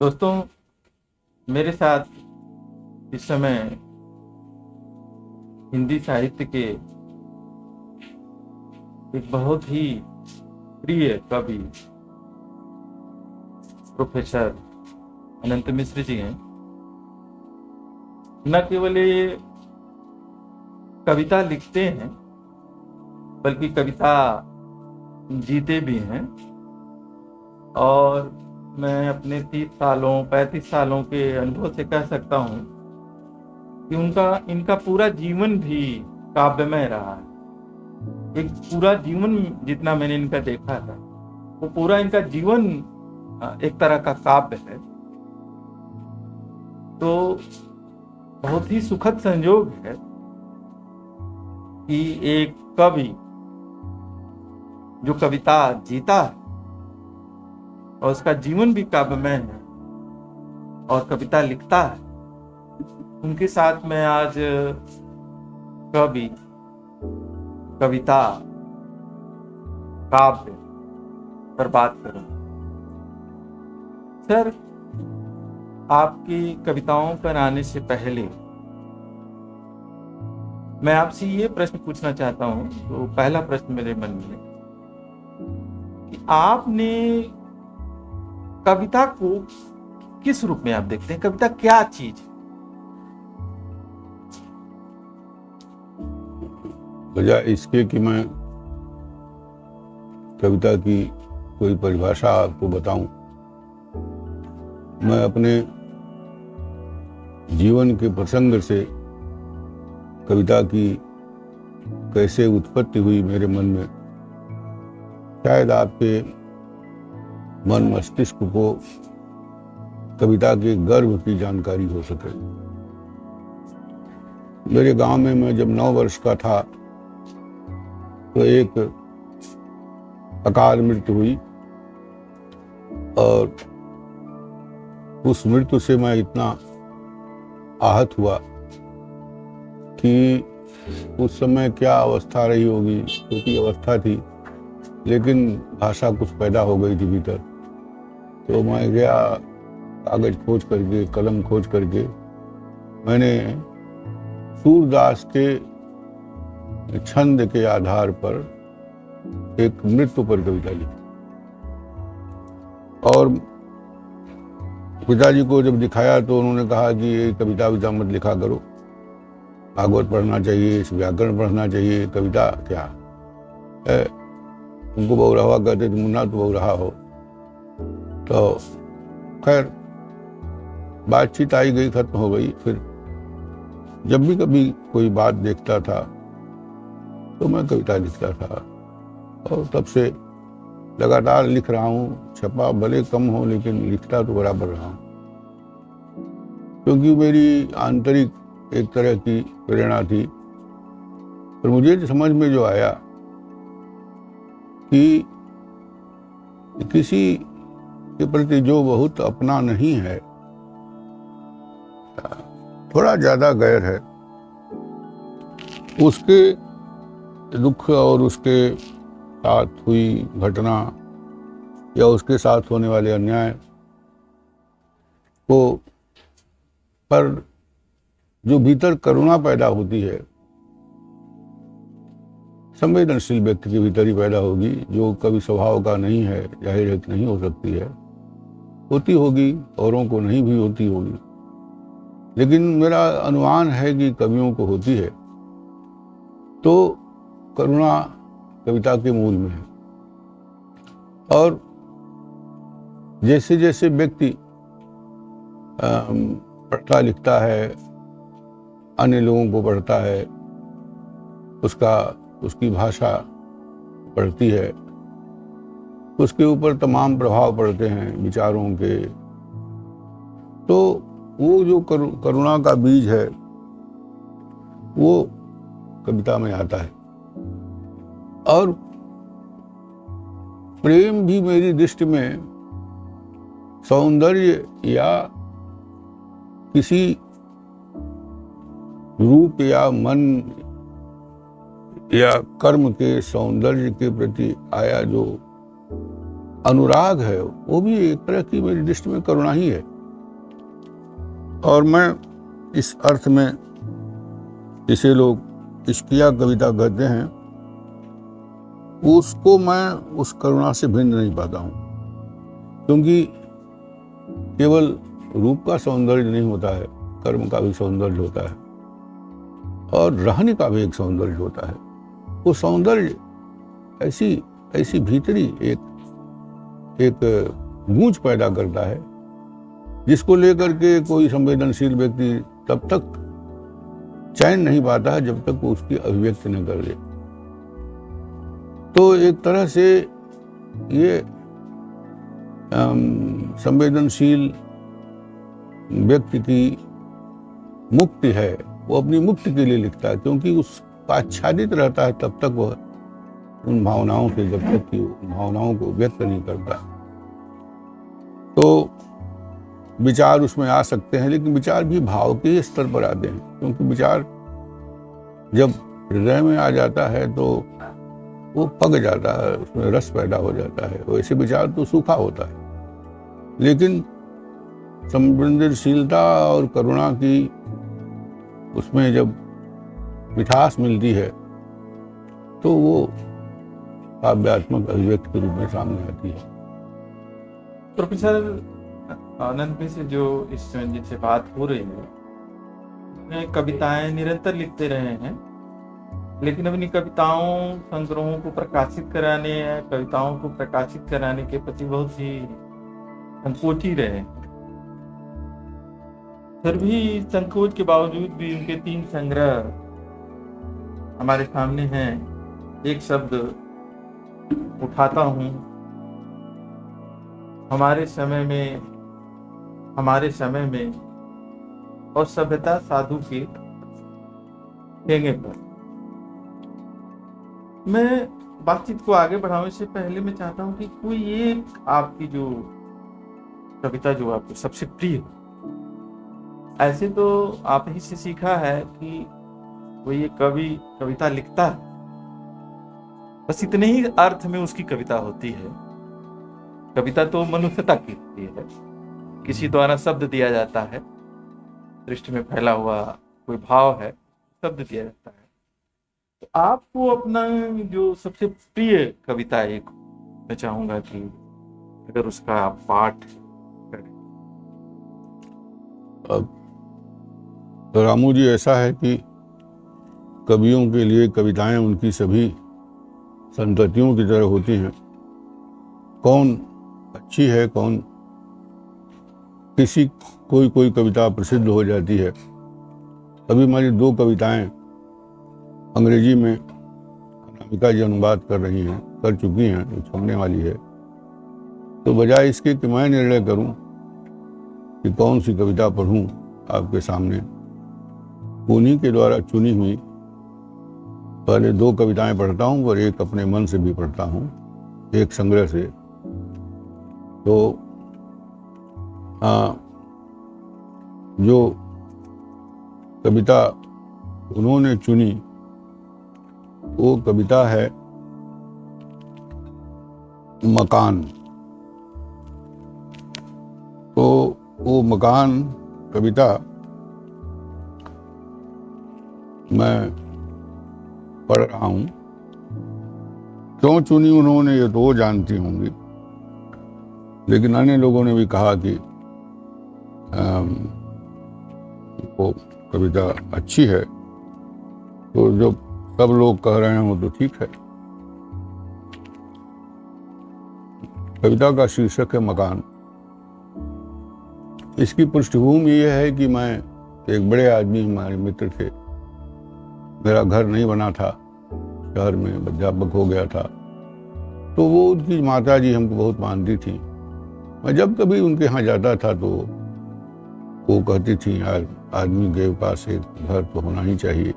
दोस्तों, मेरे साथ इस समय हिंदी साहित्य के एक बहुत ही प्रिय कवि प्रोफेसर अनंत मिश्र जी हैं। न केवल ये कविता लिखते हैं, बल्कि कविता जीते भी हैं। और मैं अपने 30 सालों 35 सालों के अनुभव से कह सकता हूँ कि इनका पूरा जीवन भी काव्यमय रहा है। एक पूरा जीवन जितना मैंने इनका देखा है, वो पूरा इनका जीवन एक तरह का काव्य है। तो बहुत ही सुखद संयोग है कि एक कवि जो कविता जीता है और उसका जीवन भी काव्यमय है और कविता लिखता है, उनके साथ मैं आज कवि, कविता, काव्य पर बात करूं। सर, आपकी कविताओं पर आने से पहले मैं आपसे ये प्रश्न पूछना चाहता हूं। तो पहला प्रश्न मेरे मन में कि आपने कविता को किस रूप में आप देखते हैं? कविता क्या चीज है? वजह इसके कि मैं कविता की कोई परिभाषा आपको बताऊं, मैं अपने जीवन के प्रसंग से कविता की कैसे उत्पत्ति हुई मेरे मन में, शायद आपके मन मस्तिष्क को कविता के गर्भ की जानकारी हो सके। मेरे गांव में मैं जब 9 वर्ष का था तो एक अकाल मृत्यु हुई, और उस मृत्यु से मैं इतना आहत हुआ कि उस समय क्या अवस्था रही होगी, क्योंकि अवस्था थी लेकिन भाषा कुछ पैदा हो गई थी भीतर। तो मैं गया, कागज खोज करके, कलम खोज करके मैंने सूरदास के छंद के आधार पर एक मृत्यु पर कविता लिखी। और पिताजी को जब दिखाया तो उन्होंने कहा कि ये कविता मत लिखा करो, भागवत पढ़ना चाहिए, व्याकरण पढ़ना चाहिए, कविता क्या है। उनको बहुरहवा कहते थे, मुन्ना तो बहुरहा हो। तो खैर बातचीत आई गई, खत्म हो गई। फिर जब भी कभी कोई बात देखता था तो मैं कविता लिखता था, और तब से लगातार लिख रहा हूँ। छपा भले कम हो लेकिन लिखता तो बराबर रहा हूँ, क्योंकि मेरी आंतरिक एक तरह की प्रेरणा थी। पर मुझे समझ में जो आया कि किसी के प्रति जो बहुत अपना नहीं है, थोड़ा ज्यादा गैर है, उसके दुख और उसके साथ हुई घटना या उसके साथ होने वाले अन्याय को पर जो भीतर करुणा पैदा होती है, संवेदनशील व्यक्ति के भीतर ही पैदा होगी, जो कभी स्वभाव का नहीं है, जाहिर है कि नहीं हो सकती है, होती होगी, औरों को नहीं भी होती होगी, लेकिन मेरा अनुमान है कि कवियों को होती है। तो करुणा कविता के मूल में है। और जैसे जैसे व्यक्ति पढ़ता लिखता है, अन्य लोगों को पढ़ता है, उसकी भाषा पढ़ती है, उसके ऊपर तमाम प्रभाव पड़ते हैं विचारों के। तो वो जो करुणा का बीज है वो कविता में आता है। और प्रेम भी मेरी दृष्टि में सौंदर्य या किसी रूप या मन या कर्म के सौंदर्य के प्रति आया जो अनुराग है, वो भी एक तरह की मेरी दृष्टि में करुणा ही है। और मैं इस अर्थ में जिसे लोग इश्किया कविता कहते हैं, उसको मैं उस करुणा से भिन्न नहीं पाता हूँ, क्योंकि केवल रूप का सौंदर्य नहीं होता है, कर्म का भी सौंदर्य होता है और रहने का भी एक सौंदर्य होता है। वो सौंदर्य ऐसी भीतरी एक गूंज पैदा करता है, जिसको लेकर के कोई संवेदनशील व्यक्ति तब तक चैन नहीं पाता है जब तक वो उसकी अभिव्यक्ति न कर दे। तो एक तरह से ये संवेदनशील व्यक्ति की मुक्ति है, वो अपनी मुक्ति के लिए लिखता है, क्योंकि उसका आच्छादित रहता है तब तक वह उन भावनाओं से, जब तक कि उन भावनाओं को व्यक्त नहीं करता। तो विचार उसमें आ सकते हैं, लेकिन विचार भी भाव के स्तर पर आते हैं, क्योंकि विचार जब हृदय में आ जाता है तो वो पक जाता है, उसमें रस पैदा हो जाता है। वैसे विचार तो सूखा होता है, लेकिन संवेदनशीलता और करुणा की उसमें जब मिठास मिलती है तो वो काव्यात्मक अभिव्यक्ति के रूप में सामने आती है। प्रोफेसर आनंद में से जो इस जिनसे बात हो रही है, कविताएं निरंतर लिखते रहे हैं, लेकिन अपनी कविताओं संग्रहों को प्रकाशित कराने या कविताओं को प्रकाशित कराने के प्रति बहुत ही संकोची रहे हैं। फिर भी संकोच के बावजूद भी उनके 3 संग्रह हमारे सामने हैं। एक शब्द उठाता हूं, हमारे समय में और सभ्यता साधु के ठेंगे पर। मैं बातचीत को आगे बढ़ाऊं इससे पहले मैं चाहता हूं कि कोई एक आपकी जो कविता जो आपको सबसे प्रिय हो। ऐसे तो आप ही से सीखा है कि कोई एक कवि कविता लिखता है, बस इतने ही अर्थ में उसकी कविता होती है। कविता तो मनुष्यता की होती है, किसी द्वारा शब्द दिया जाता है, दृष्टि में फैला हुआ कोई भाव है, शब्द दिया जाता है। तो आपको अपना जो सबसे प्रिय कविता एक मैं चाहूंगा कि अगर उसका आप पाठ करें। अब रामू जी, ऐसा है कि कवियों के लिए कविताएं उनकी सभी संततियों की तरह होती हैं। कौन अच्छी है, कौन कोई कविता प्रसिद्ध हो जाती है। अभी हमारी 2 कविताएं अंग्रेजी में अनामिका जी अनुवाद कर चुकी हैं, छपने वाली है। तो बजाय इसके कि मैं निर्णय करूं कि कौन सी कविता पढ़ूं आपके सामने, उन्हीं के द्वारा चुनी हुई पहले 2 कविताएं पढ़ता हूं और एक अपने मन से भी पढ़ता हूं, एक संग्रह से। तो जो कविता उन्होंने चुनी वो कविता है मकान। तो वो मकान कविता मैं पढ़ रहा हूं। क्यों चुनी उन्होंने ये तो वो जानती होंगी, लेकिन अन्य लोगों ने भी कहा कि वो कविता अच्छी है, तो जब सब लोग कह रहे हो तो ठीक है। कविता का शीर्षक है मकान। इसकी पृष्ठभूमि ये है कि मैं एक बड़े आदमी, हमारे मित्र थे, मेरा घर नहीं बना था, शहर में अध्यापक हो गया था। तो वो उनकी माता जी हमको बहुत मानती थी। मैं जब कभी उनके यहाँ जाता था तो वो कहती थी, यार आदमी के पास एक घर तो होना ही चाहिए,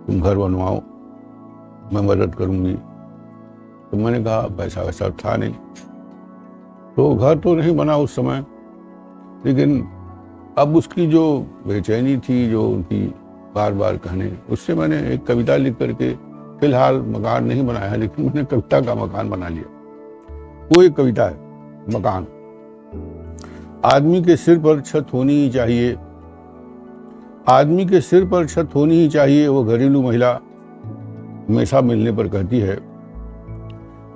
तुम घर बनवाओ, मैं मदद करूंगी। तो मैंने कहा पैसा वैसा था नहीं, तो घर तो नहीं बना उस समय। लेकिन अब उसकी जो बेचैनी थी, जो उनकी बार बार कहने, उससे मैंने एक कविता लिख करके फिलहाल मकान नहीं बनाया, लेकिन मैंने कविता का मकान बना लिया। वो एक कविता है, मकान। आदमी के सिर पर छत होनी ही चाहिए, आदमी के सिर पर छत होनी ही चाहिए, वो घरेलू महिला हमेशा मिलने पर कहती है।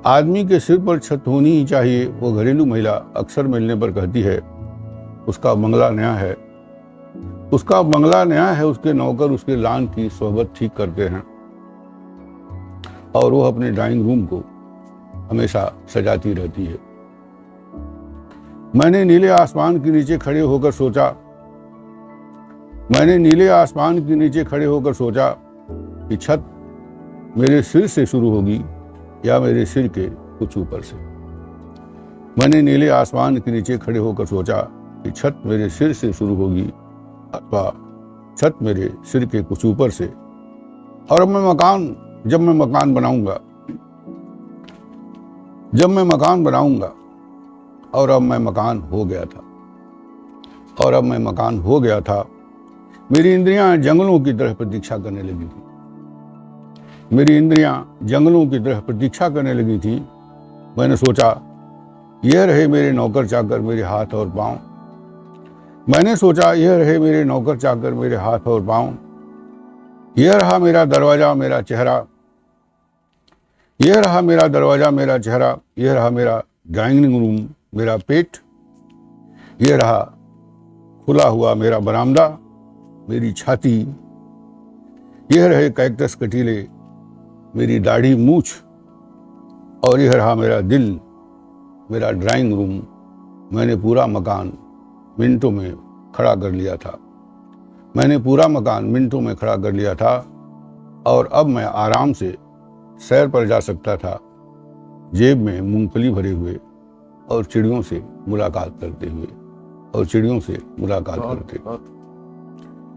आदमी के सिर पर छत होनी ही चाहिए, वो घरेलू महिला अक्सर मिलने पर कहती है। उसका बंगला नया है, उसका बंगला नया है, उसके नौकर उसके लान की सोहबत ठीक करते हैं और वो अपने ड्राइंग रूम को हमेशा सजाती रहती है। मैंने नीले आसमान के नीचे खड़े होकर सोचा, मैंने नीले आसमान के नीचे खड़े होकर सोचा कि छत मेरे सिर से शुरू होगी या मेरे सिर के कुछ ऊपर से। मैंने नीले आसमान के नीचे खड़े होकर सोचा कि छत मेरे सिर से शुरू होगी अथवा छत मेरे सिर के कुछ ऊपर से। और जब मैं मकान बनाऊंगा, जब मैं मकान बनाऊंगा, और अब मैं मकान हो गया था, और अब मैं मकान हो गया था। मेरी इंद्रियां जंगलों की तरह प्रतीक्षा करने लगी थी, मेरी इंद्रियां जंगलों की तरह प्रतीक्षा करने लगी थी। मैंने सोचा यह रहे मेरे नौकर चाकर मेरे हाथ और पांव, मैंने सोचा यह रहे मेरे नौकर चाकर मेरे हाथ और पांव। यह रहा मेरा दरवाजा मेरा चेहरा, यह रहा मेरा दरवाजा मेरा चेहरा, यह रहा मेरा ड्राइंग रूम मेरा पेट, यह रहा खुला हुआ मेरा बरामदा मेरी छाती, यह रहे कैक्टस कटीले मेरी दाढ़ी मूछ, और यह रहा मेरा दिल मेरा ड्राइंग रूम। मैंने पूरा मकान मिनटों में खड़ा कर लिया था, मैंने पूरा मकान मिनटों में खड़ा कर लिया था, और अब मैं आराम से सैर पर जा सकता था, जेब में मूंगफली भरे हुए और चिड़ियों से मुलाकात करते हुए, और चिड़ियों से मुलाकात करते।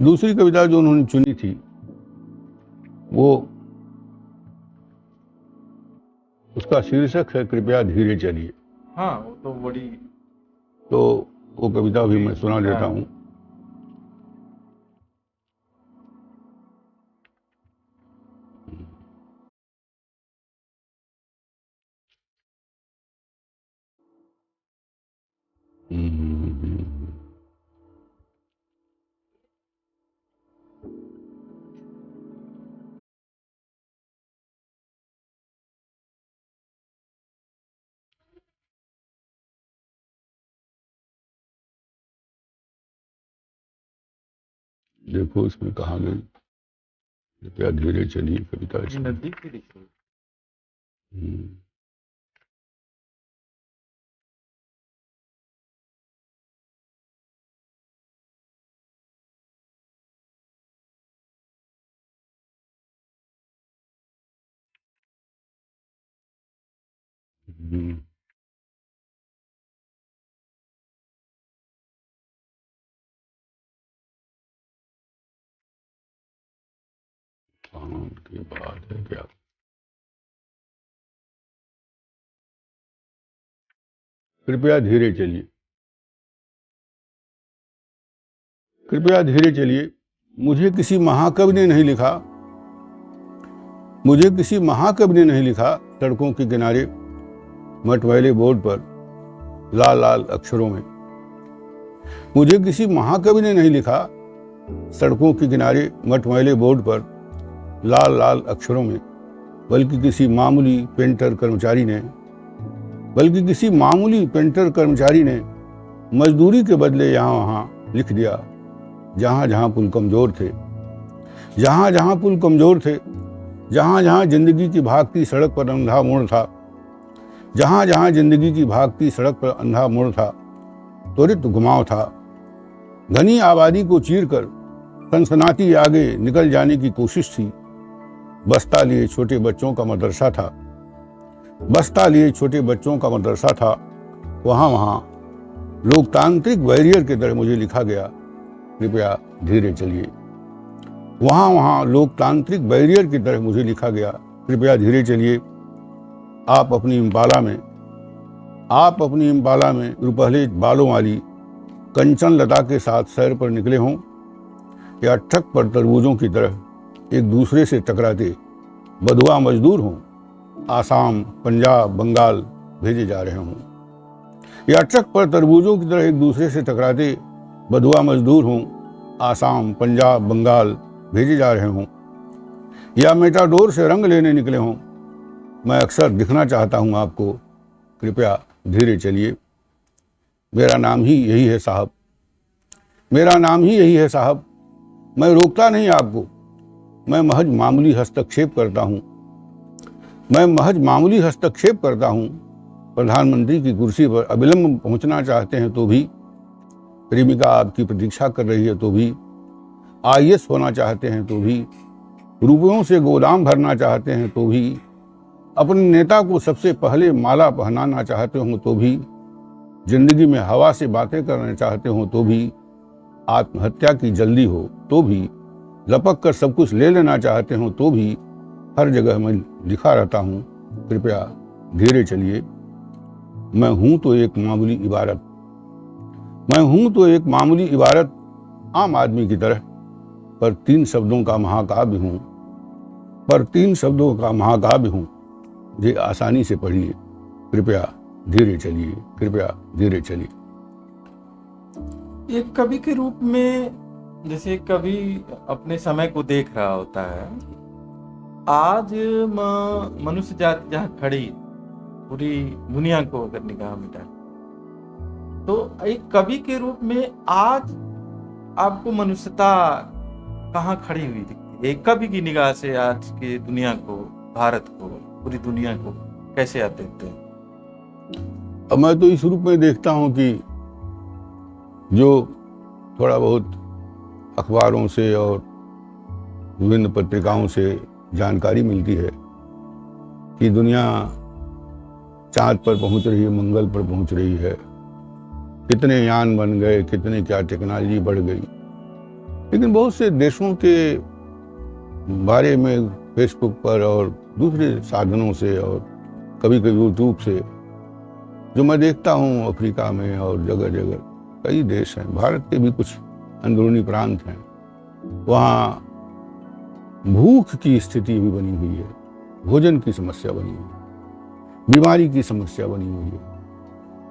दूसरी कविता जो उन्होंने चुनी थी वो, उसका शीर्षक है कृपया धीरे चलिए। हाँ, वो तो बड़ी, तो वो कविता भी मैं सुना देता हूँ। देखो इसमें कहा गई, कृपया धीरे चलिए कविता। नजदीक की दिशा। की बात है क्या? कृपया धीरे चलिए, कृपया धीरे चलिए। मुझे किसी महाकवि ने नहीं लिखा, मुझे किसी महाकवि ने नहीं लिखा सड़कों के किनारे मटमैले बोर्ड पर लाल लाल अक्षरों में। मुझे किसी महाकवि ने नहीं लिखा सड़कों के किनारे मटमैले बोर्ड पर लाल लाल अक्षरों में, बल्कि किसी मामूली पेंटर कर्मचारी ने, बल्कि किसी मामूली पेंटर कर्मचारी ने मजदूरी के बदले यहाँ वहाँ लिख दिया। जहाँ जहाँ पुल कमजोर थे, जहाँ जहाँ पुल कमजोर थे, जहाँ जहाँ जिंदगी की भागती सड़क पर अंधा मोड़ था, जहाँ जहाँ जिंदगी की भागती सड़क पर अंधा मोड़ था, त्वरित घुमाव था। घनी आबादी को चीरकर सनसनाती आगे निकल जाने की कोशिश थी। बस्ता लिए छोटे बच्चों का मदरसा था, बस्ता लिए छोटे बच्चों का मदरसा था। वहाँ वहाँ लोकतांत्रिक बैरियर की तरह मुझे लिखा गया, कृपया धीरे चलिए। वहाँ वहाँ लोकतांत्रिक बैरियर की तरह मुझे लिखा गया, कृपया धीरे चलिए। आप अपनी इम्पाला में, आप अपनी इम्पाला में रुपहले बालों वाली कंचन लता के साथ सैर पर निकले हों, या ट्रक पर तरबूजों की तरह एक दूसरे से टकराते बधुआ मजदूर हों, आसाम, पंजाब, बंगाल भेजे जा रहे हों, या ट्रक पर तरबूजों की तरह एक दूसरे से टकराते बधुआ मजदूर हों, आसाम, पंजाब, बंगाल भेजे जा रहे हों, या मेटाडोर से रंग लेने निकले हों, मैं अक्सर दिखना चाहता हूं आपको, कृपया धीरे चलिए। मेरा नाम ही यही है साहब, मेरा नाम ही यही है साहब। मैं रोकता नहीं आपको, मैं महज मामूली हस्तक्षेप करता हूं, मैं महज मामूली हस्तक्षेप करता हूं। प्रधानमंत्री की कुर्सी पर अविलंब पहुंचना चाहते हैं तो भी, प्रेमिका आपकी प्रतीक्षा कर रही है तो भी, आईएएस होना चाहते हैं तो भी, रुपयों से गोदाम भरना चाहते हैं तो भी, अपने नेता को सबसे पहले माला पहनाना चाहते हो तो भी, जिंदगी में हवा से बातें करना चाहते हो तो भी, आत्महत्या की जल्दी हो तो भी, लपक कर सब कुछ ले लेना चाहते हो तो भी, हर जगह मैं लिखा रहता हूँ, कृपया धीरे चलिए। मैं हूं तो एक मामूली इबारत, मैं हूं तो एक मामूली इबारत, आम आदमी की तरह, पर 3 शब्दों का महाकाव्य हूं, पर 3 शब्दों का महाकाव्य हूं। ये आसानी से पढ़िए, कृपया धीरे चलिए, कृपया धीरे चलिए। एक कवि के रूप में, जैसे कवि अपने समय को देख रहा होता है, आज मनुष्य जाति जहाँ खड़ी, पूरी दुनिया को अगर निगाह मिटा, तो एक कवि के रूप में आज आपको मनुष्यता कहाँ खड़ी हुई दिखती है? एक कवि की निगाह से आज की दुनिया को, भारत को, पूरी दुनिया को कैसे आप देखते हैं? अब मैं तो इस रूप में देखता हूं कि जो थोड़ा बहुत अखबारों से और विभिन्न पत्रिकाओं से जानकारी मिलती है कि दुनिया चांद पर पहुंच रही है, मंगल पर पहुंच रही है, कितने यान बन गए, कितने क्या टेक्नोलॉजी बढ़ गई, लेकिन बहुत से देशों के बारे में फेसबुक पर और दूसरे साधनों से और कभी कभी यूट्यूब से जो मैं देखता हूँ, अफ्रीका में और जगह जगह कई देश हैं, भारत के भी कुछ अंदरूनी प्रांत हैं, वहाँ भूख की स्थिति भी बनी हुई है, भोजन की समस्या बनी हुई है, बीमारी की समस्या बनी हुई है,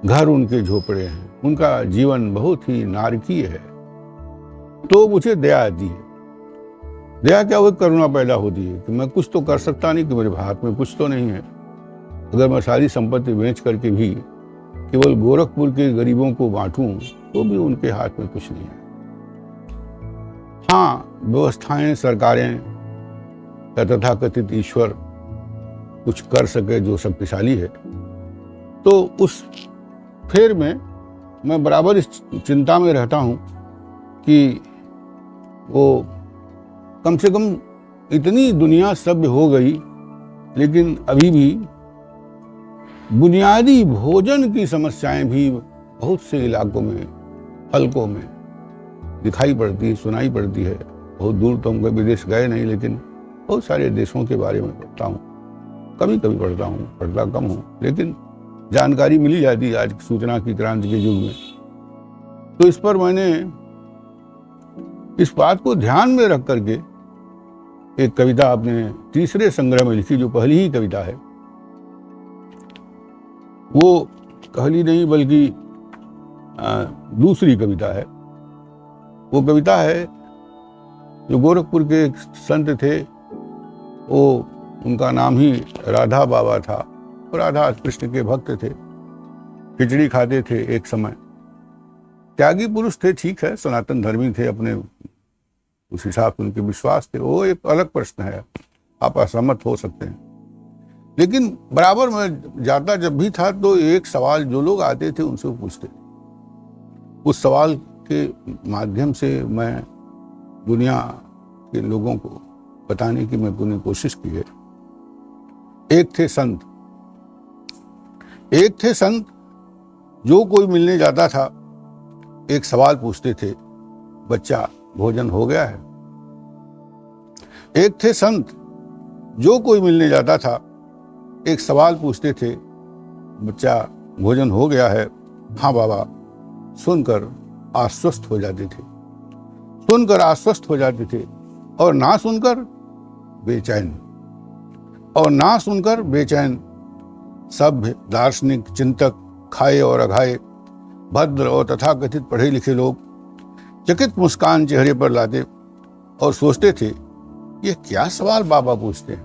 घर उनके झोपड़े हैं, उनका जीवन बहुत ही नारकीय है। तो मुझे दया आती है। दया क्या, वो करुणा पैदा होती है कि मैं कुछ तो कर सकता नहीं, कि मेरे हाथ में कुछ तो नहीं है। अगर मैं सारी संपत्ति बेच करके भी केवल गोरखपुर के गरीबों को बांटूं तो भी उनके हाथ में कुछ नहीं है। हाँ, व्यवस्थाएं, सरकारें या तथाकथित ईश्वर कुछ कर सके जो शक्तिशाली है, तो उस फेर में मैं बराबर इस चिंता में रहता हूं कि वो कम से कम इतनी दुनिया सभ्य हो गई, लेकिन अभी भी बुनियादी भोजन की समस्याएं भी बहुत से इलाकों में, हलकों में दिखाई पड़ती है, सुनाई पड़ती है। बहुत दूर तो हम कभी विदेश गए नहीं, लेकिन बहुत सारे देशों के बारे में पढ़ता हूँ, कभी कभी पढ़ता हूँ, पढ़ता कम हूँ, लेकिन जानकारी मिली जाती है आज की सूचना की क्रांति के युग में। तो इस पर मैंने इस बात को ध्यान में रख करके एक कविता अपने तीसरे संग्रह में लिखी, जो पहली ही कविता है। वो पहली नहीं बल्कि दूसरी कविता है। वो कविता है जो गोरखपुर के एक संत थे, वो उनका नाम ही राधा बाबा था। राधा कृष्ण के भक्त थे, खिचड़ी खाते थे एक समय, त्यागी पुरुष थे, ठीक है, सनातन धर्मी थे, अपने उस हिसाब से उनके विश्वास थे, वो एक अलग प्रश्न है, आप असहमत हो सकते हैं। लेकिन बराबर मैं जाता जब भी था तो एक सवाल जो लोग आते थे उनसे पूछते, उस सवाल के माध्यम से मैं दुनिया के लोगों को बताने की मैंने कोशिश की है। एक थे संत जो कोई मिलने जाता था एक सवाल पूछते थे, बच्चा भोजन हो गया है? एक थे संत जो कोई मिलने जाता था एक सवाल पूछते थे, बच्चा भोजन हो गया है? हाँ बाबा, सुनकर आश्वस्त हो जाते थे, सुनकर आश्वस्त हो जाते थे, और ना सुनकर बेचैन। और ना सुनकर बेचैन सभ्य दार्शनिक चिंतक खाए और अघाए भद्र और तथाकथित पढ़े लिखे लोग चकित मुस्कान चेहरे पर लाते और सोचते थे, ये क्या सवाल बाबा पूछते हैं,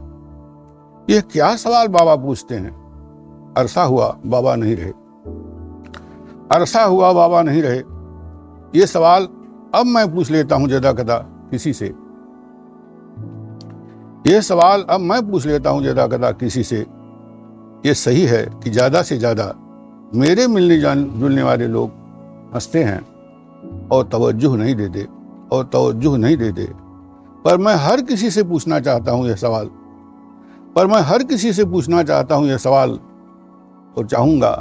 ये क्या सवाल बाबा पूछते हैं। अरसा हुआ बाबा नहीं रहे, अरसा हुआ बाबा नहीं रहे। ये सवाल अब मैं पूछ लेता हूं जदा कदा किसी से, ये सवाल अब मैं पूछ लेता हूं जदा कदा किसी से। ये सही है कि ज्यादा से ज्यादा मेरे मिलने जुलने वाले लोग हंसते हैं और तवज्जो नहीं देते, और तवज्जो नहीं देते। पर मैं हर किसी से पूछना चाहता हूं यह सवाल, पर मैं हर किसी से पूछना चाहता हूं यह सवाल, और चाहूंगा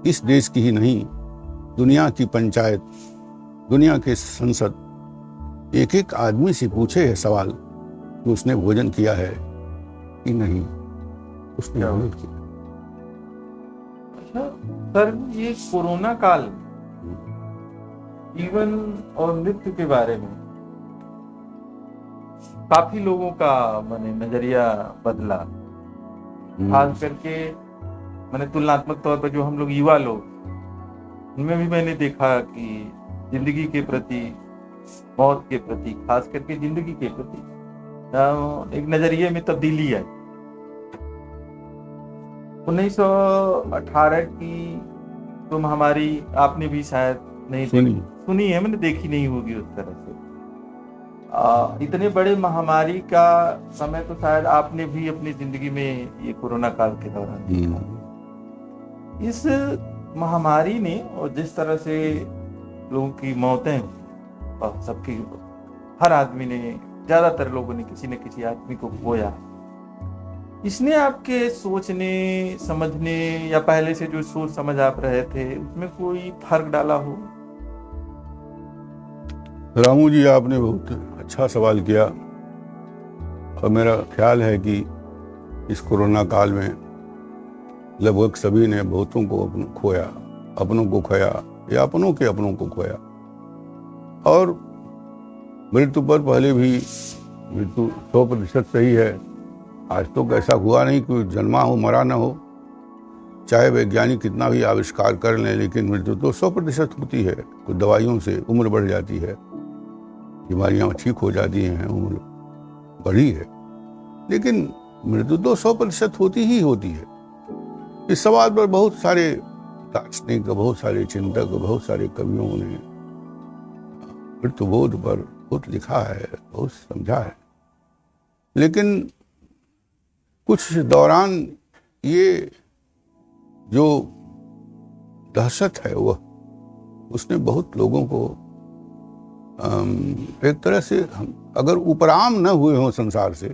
इस देश की ही नहीं, दुनिया की पंचायत, दुनिया के संसद एक एक आदमी से पूछे यह सवाल कि उसने भोजन किया है कि नहीं, उसने भोजन किया। अच्छा सर, ये कोरोना काल जीवन और मृत्यु के बारे में काफी लोगों का माने नजरिया बदला, खास करके मैंने तुलनात्मक तौर पर जो हम लोग युवा लोग, उनमें भी मैंने देखा कि जिंदगी के प्रति, मौत के प्रति, खास करके जिंदगी के प्रति एक नजरिए में तब्दीली आई। 1918 की तो महामारी आपने भी शायद नहीं सुनी है, मैंने देखी नहीं होगी उस तरह से। इतने बड़े महामारी का समय तो शायद आपने भी अपनी जिंदगी में ये कोरोना काल के दौरान देखा। इस महामारी ने और जिस तरह से लोगों की मौतें, और सबकी, हर आदमी ने, ज्यादातर लोगों ने किसी न किसी आदमी को खोया, इसने आपके सोचने समझने या पहले से जो सोच समझ आप रहे थे उसमें कोई फर्क डाला हो? रामू जी, आपने बहुत अच्छा सवाल किया, और मेरा ख्याल है कि इस कोरोना काल में लगभग सभी ने बहुतों को खोया, अपनों को खोया या अपनों के अपनों को खोया। और मृत्यु पर पहले भी मृत्यु 100% सही है। आज तो ऐसा हुआ नहीं कि जन्मा हो मरा ना हो, चाहे वैज्ञानिक कितना भी आविष्कार कर लें, लेकिन मृत्यु तो 100% होती है। कुछ दवाइयों से उम्र बढ़ जाती है, बीमारियां ठीक हो जाती हैं, उम्र बढ़ी है, लेकिन मृत्यु तो 100% होती ही होती है। इस सवाल पर बहुत सारे दार्शनिक, बहुत सारे चिंतक, बहुत सारे कवियों ने मृत्यु बोध पर बहुत लिखा है, बहुत समझा है, लेकिन कुछ दौरान ये जो दहशत है वह, उसने बहुत लोगों को एक तरह से, हम अगर उपराम न हुए हों संसार से,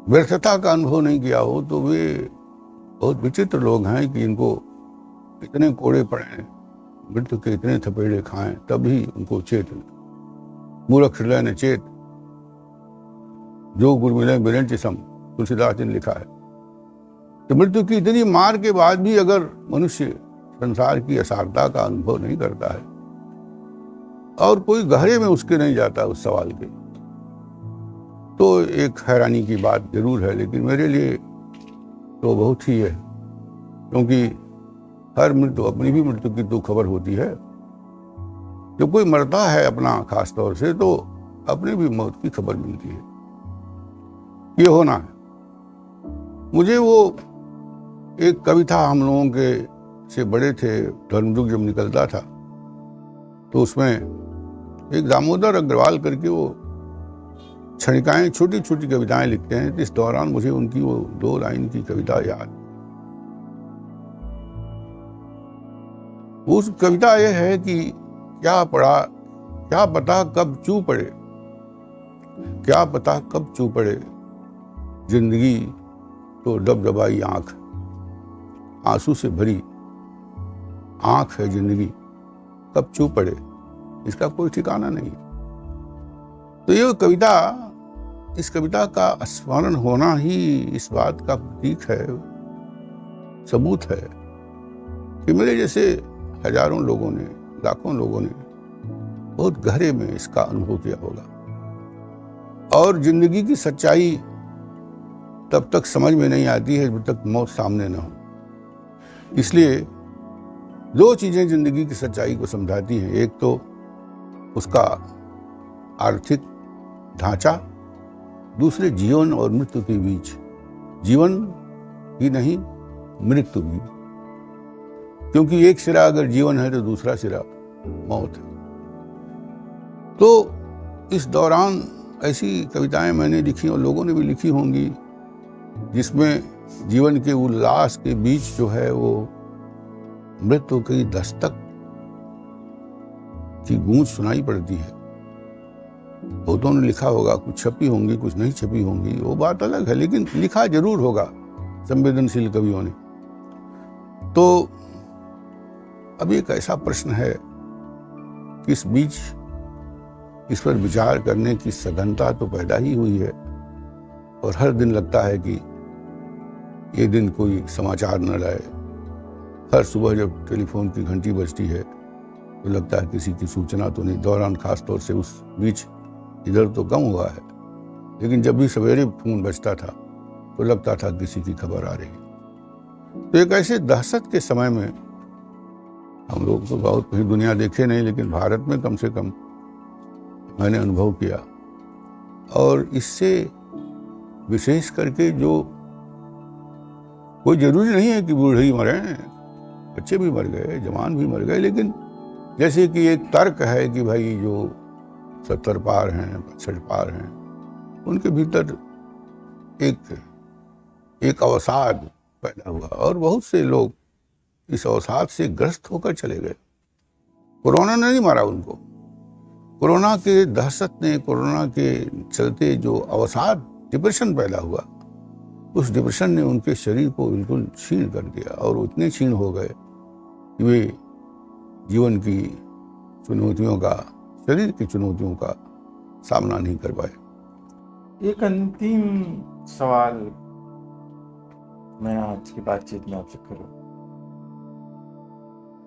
व्यर्थता का अनुभव नहीं किया हो, तो वे बहुत विचित्र लोग हैं कि इनको इतने कोड़े पड़े, मृत्यु के इतने थपेड़े खाएं, तभी उनको चेत। मूर्ख हृदय ने चेत, जो गुर मिले बिरंच सम, तुलसीदास जी ने लिखा है। तो मृत्यु की इतनी मार के बाद भी अगर मनुष्य संसार की असारता का अनुभव नहीं करता है और कोई गहरे में उसके नहीं जाता उस सवाल के, तो एक हैरानी की बात जरूर है। लेकिन मेरे लिए तो बहुत ही है, क्योंकि हर मृत्यु, अपनी भी मृत्यु की तो खबर होती है। जब कोई मरता है अपना, खास तौर से, तो अपने भी मौत की खबर मिलती है। ये होना है। मुझे वो एक कविता, हम लोगों के से बड़े थे, धर्मयुग जब निकलता था, तो उसमें एक दामोदर अग्रवाल करके वो क्षणिकाएं, छोटी छोटी कविताएं लिखते हैं। इस दौरान मुझे उनकी वो 2 लाइन की कविता याद। उस कविता यह है कि क्या पता कब चू पड़े, क्या पता कब चू पड़े, जिंदगी तो डबडबाई आंख, आंसू से भरी आंख है जिंदगी, कब चू पड़े, इसका कोई ठिकाना नहीं। तो ये कविता, इस कविता का स्मरण होना ही इस बात का प्रतीक है, सबूत है कि मेरे जैसे हजारों लोगों ने, लाखों लोगों ने बहुत गहरे में इसका अनुभव किया होगा। और जिंदगी की सच्चाई तब तक समझ में नहीं आती है जब तक मौत सामने न हो। इसलिए दो चीज़ें जिंदगी की सच्चाई को समझाती हैं, एक तो उसका आर्थिक ढांचा, दूसरे जीवन और मृत्यु के बीच, जीवन ही नहीं मृत्यु भी, क्योंकि एक सिरा अगर जीवन है तो दूसरा सिरा मौत है। तो इस दौरान ऐसी कविताएं मैंने लिखी और लोगों ने भी लिखी होंगी जिसमें जीवन के उल्लास के बीच जो है वो मृत्यु की दस्तक की गूंज सुनाई पड़ती है। बहुतों ने लिखा होगा, कुछ छपी होंगी कुछ नहीं छपी होंगी, वो बात अलग है, लेकिन लिखा जरूर होगा संवेदनशील कवियों ने। तो अब एक ऐसा प्रश्न है कि इस बीच इस पर विचार करने की सघनता तो पैदा ही हुई है, और हर दिन लगता है कि ये दिन कोई समाचार न लाए। हर सुबह जब टेलीफोन की घंटी बजती है तो लगता है किसी की सूचना तो नहीं, दौरान खास तौर से उस बीच इधर तो कम हुआ है, लेकिन जब भी सवेरे फोन बजता था तो लगता था किसी की खबर आ रही। तो एक ऐसे दहशत के समय में हम लोग तो बहुत कहीं दुनिया देखे नहीं, लेकिन भारत में कम से कम मैंने अनुभव किया, और इससे विशेष करके जो कोई जरूरी नहीं है कि बूढ़े ही मरे, बच्चे भी मर गए, जवान भी मर गए, लेकिन जैसे कि एक तर्क है कि भाई जो 70 पार हैं 65 पार हैं उनके भीतर एक अवसाद पैदा हुआ, और बहुत से लोग इस अवसाद से ग्रस्त होकर चले गए। कोरोना ने नहीं मारा उनको, कोरोना के दहशत ने, कोरोना के चलते जो अवसाद डिप्रेशन पैदा हुआ, उस डिप्रेशन ने उनके शरीर को बिल्कुल क्षीण कर दिया, और इतने क्षीण हो गए कि वे जीवन की चुनौतियों का, शरीर की चुनौतियों का सामना नहीं कर पाए। एक अंतिम सवाल मैं आज की बातचीत में आपसे करूं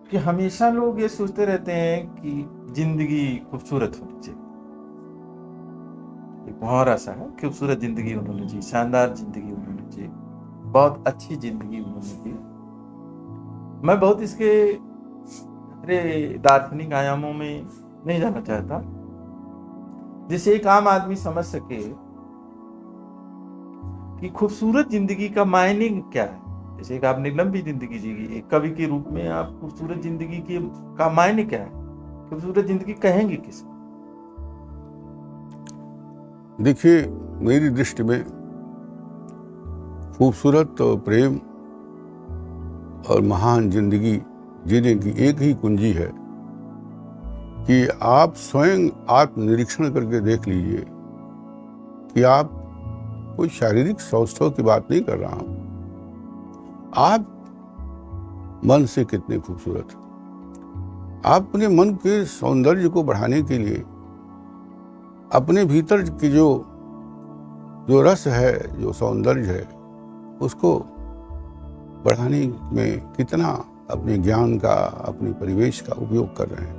कि हमेशा लोग ये सोचते रहते हैं कि जिंदगी खूबसूरत होनी चाहिए। एक मुहावरा सा है, खूबसूरत जिंदगी उन्होंने जी, शानदार जिंदगी उन्होंने जी, बहुत अच्छी जिंदगी उन्होंने जी। मैं बहुत इसके दार्शनिक आयामों में नहीं जाना चाहता, जिससे एक आम आदमी समझ सके कि खूबसूरत जिंदगी का मायने क्या है। जैसे एक आपने लंबी जिंदगी जी, एक कवि के रूप में आप खूबसूरत जिंदगी का मायने क्या है, खूबसूरत जिंदगी कहेंगे किसे? देखिए, मेरी दृष्टि में खूबसूरत तो प्रेम और महान जिंदगी जीने की एक ही कुंजी है कि आप स्वयं आत्मनिरीक्षण करके देख लीजिए कि आप कोई शारीरिक सौष्ठव की बात नहीं कर रहा हूं, आप मन से कितने खूबसूरत। आप अपने मन के सौंदर्य को बढ़ाने के लिए अपने भीतर की जो रस है, जो सौंदर्य है, उसको बढ़ाने में कितना अपने ज्ञान का, अपने परिवेश का उपयोग कर रहे हैं।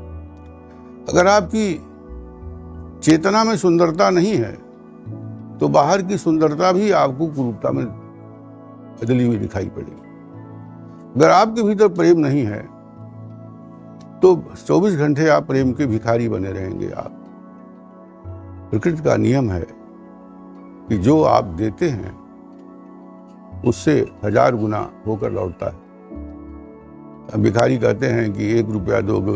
अगर आपकी चेतना में सुंदरता नहीं है तो बाहर की सुंदरता भी आपको कुरूपता में बदली हुई दिखाई पड़ेगी। अगर आपके भीतर प्रेम नहीं है तो 24 घंटे आप प्रेम के भिखारी बने रहेंगे। आप, प्रकृति का नियम है कि जो आप देते हैं उससे 1000 गुना होकर लौटता है। भिखारी कहते हैं कि 1 रुपया दोगे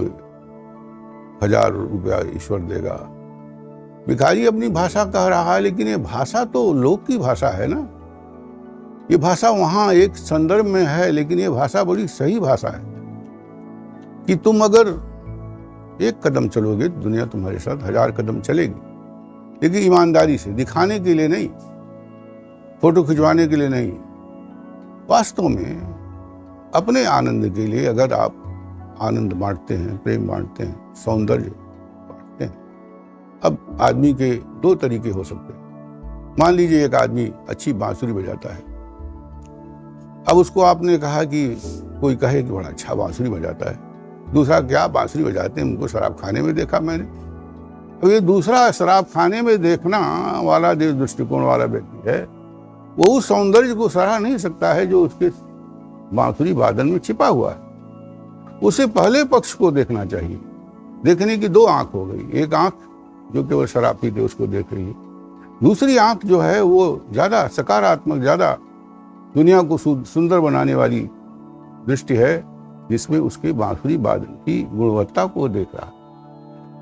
1000 रुपया ईश्वर देगा। भिखारी अपनी भाषा कह रहा है, लेकिन ये भाषा तो लोक की भाषा है ना। ये भाषा वहां एक संदर्भ में है, लेकिन ये भाषा बड़ी सही भाषा है कि तुम अगर 1 कदम चलोगे दुनिया तुम्हारे साथ 1000 कदम चलेगी, लेकिन ईमानदारी से, दिखाने के लिए नहीं, फोटो खिंचवाने के लिए नहीं, वास्तव में अपने आनंद के लिए अगर आप आनंद बांटते हैं, प्रेम बांटते हैं, सौंदर्य बांटते हैं। अब आदमी के 2 तरीके हो सकते हैं। मान लीजिए एक आदमी अच्छी बांसुरी बजाता है, अब उसको आपने कहा कि कोई कहे कि बड़ा अच्छा बांसुरी बजाता है, दूसरा क्या बांसुरी बजाते हैं, उनको शराब खाने में देखा मैंने। अब ये दूसरा शराब खाने में देखना वाला दृष्टिकोण वाला व्यक्ति है, वो उस सौंदर्य को सराह नहीं सकता है जो उसके बांसुरी वादन में छिपा हुआ है। उसे पहले पक्ष को देखना चाहिए। देखने की दो आंख हो गई, एक आंख जो केवल शराब पीते उसको देख रही है, दूसरी आंख जो है वो ज्यादा सकारात्मक, ज्यादा दुनिया को सुंदर बनाने वाली दृष्टि है, जिसमें उसके बांसुरी वादन की गुणवत्ता को देख रहा।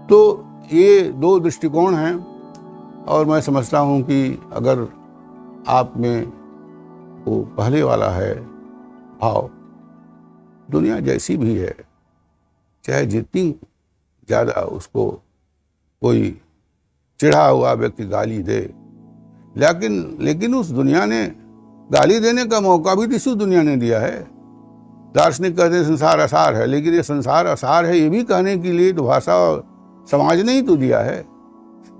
तो ये दो दृष्टिकोण हैं, और मैं समझता हूं कि अगर आप में वो पहले वाला है भाव, दुनिया जैसी भी है, चाहे जितनी ज्यादा उसको कोई चिढ़ा हुआ व्यक्ति गाली दे, लेकिन उस दुनिया ने गाली देने का मौका भी इसी दुनिया ने दिया है। दार्शनिक कहते हैं संसार असार है, लेकिन ये संसार असार है ये भी कहने के लिए तो भाषा और समाज ने ही तो दिया है।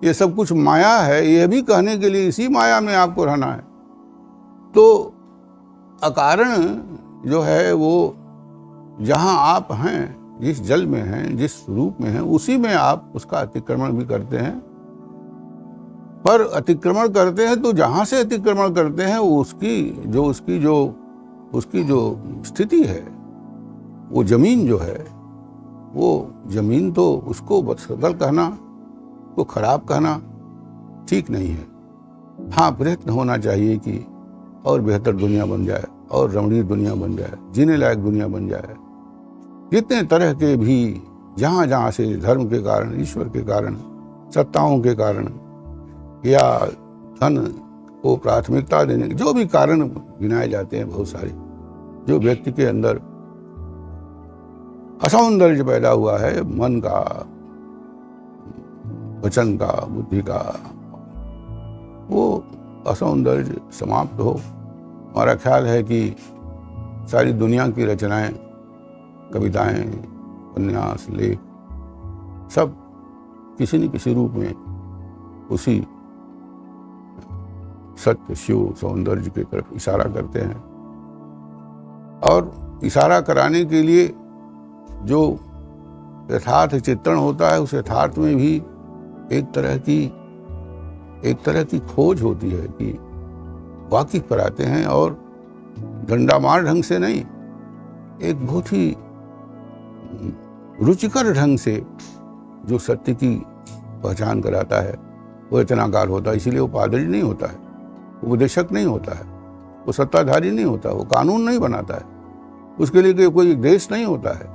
ये सब कुछ माया है, ये भी कहने के लिए इसी माया में आपको रहना है। तो अकारण जो है वो जहाँ आप हैं, जिस जल में हैं, जिस रूप में हैं, उसी में आप उसका अतिक्रमण भी करते हैं। पर अतिक्रमण करते हैं तो जहाँ से अतिक्रमण करते हैं उसकी जो स्थिति है, वो जमीन जो है, वो जमीन तो उसको बदसगल कहना, तो खराब कहना ठीक नहीं है। हाँ, प्रयत्न होना चाहिए कि और बेहतर दुनिया बन जाए, और रमणीय दुनिया बन जाए, जीने लायक दुनिया बन जाए। जितने तरह के भी जहाँ जहाँ से धर्म के कारण, ईश्वर के कारण, सत्ताओं के कारण या धन को प्राथमिकता देने के जो भी कारण गिनाए जाते हैं, बहुत सारे, जो व्यक्ति के अंदर असौंदर्य पैदा हुआ है, मन का, वचन का, बुद्धि का, वो असौंदर्य समाप्त हो। हमारा ख्याल है कि सारी दुनिया की रचनाएं, कविताएं, उपन्यास, लेख सब किसी न किसी रूप में उसी सत्य, शिव, सौंदर्य की तरफ इशारा करते हैं। और इशारा कराने के लिए जो यथार्थ चित्रण होता है, उस यथार्थ में भी एक तरह की खोज होती है कि वाकिफ कराते हैं, और डंडामार ढंग से नहीं, एक बहुत ही रुचिकर ढंग से जो सत्य की पहचान कराता है, वो रचनाकार होता है। इसीलिए वो पादरी नहीं होता है, उपदेशक नहीं होता है, वो सत्ताधारी नहीं होता, वो कानून नहीं बनाता है, उसके लिए कोई देश नहीं होता है,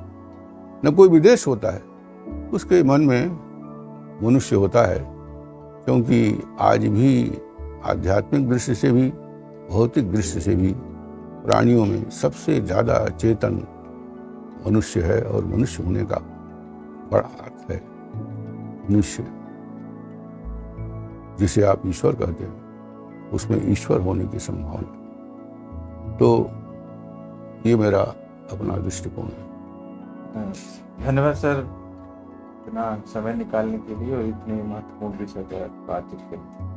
न कोई विदेश होता है। उसके मन में मनुष्य होता है, क्योंकि आज भी आध्यात्मिक दृष्टि से भी, भौतिक दृष्टि से भी प्राणियों में सबसे ज्यादा चेतन मनुष्य है। और मनुष्य होने का बड़ा अर्थ है, मनुष्य जिसे आप ईश्वर कहते हैं, उसमें ईश्वर होने की संभावना। तो ये मेरा अपना दृष्टिकोण है। धन्यवाद सर, इतना समय निकालने के लिए और इतने महत्वपूर्ण विषय पर बातचीत करने के लिए।